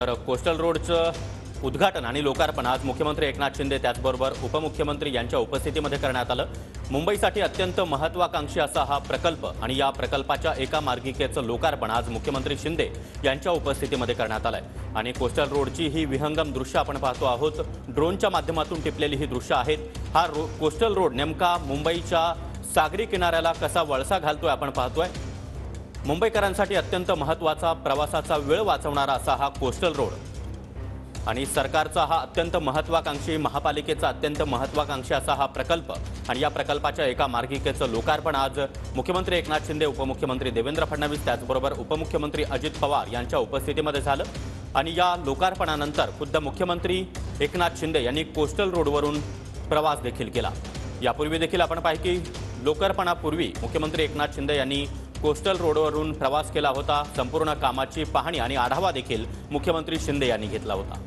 तर कोस्टल रोडचं उद्घाटन आणि लोकार्पण आज मुख्यमंत्री एकनाथ शिंदे त्याचबरोबर उपमुख्यमंत्री यांच्या उपस्थितीमध्ये करण्यात आलं। मुंबईसाठी अत्यंत महत्त्वाकांक्षी असा हा प्रकल्प आणि या प्रकल्पाच्या एका मार्गिकेचं लोकार्पण आज मुख्यमंत्री शिंदे यांच्या उपस्थितीमध्ये करण्यात आलंय। आणि कोस्टल रोडची ही विहंगम दृश्य आपण पाहतो आहोत। ड्रोनच्या माध्यमातून टिपलेली ही दृश्य आहेत। हा कोस्टल रोड नेमका मुंबईच्या सागरी किनाऱ्याला कसा वळसा घालतोय आपण पाहतोय। मुंबईकरांसाठी अत्यंत महत्त्वाचा प्रवासाचा वेळ वाचवणारा असा हा कोस्टल रोड आणि सरकारचा हा अत्यंत महत्त्वाकांक्षी महापालिकेचा अत्यंत महत्त्वाकांक्षी असा हा प्रकल्प आणि या प्रकल्पाच्या एका मार्गिकेचं लोकार्पण आज मुख्यमंत्री एकनाथ शिंदे उपमुख्यमंत्री देवेंद्र फडणवीस त्याचबरोबर उपमुख्यमंत्री अजित पवार यांच्या उपस्थितीमध्ये झालं। आणि या लोकार्पणानंतर खुद्द मुख्यमंत्री एकनाथ शिंदे यांनी कोस्टल रोडवरून प्रवास देखील केला। यापूर्वी देखील आपण पाहिलं की लोकार्पणापूर्वी मुख्यमंत्री एकनाथ शिंदे यांनी कोस्टल रोडवरून प्रवास केला होता। संपूर्ण कामाची पाहणी आणि आढावा देखील मुख्यमंत्री शिंदे यांनी घेतला होता।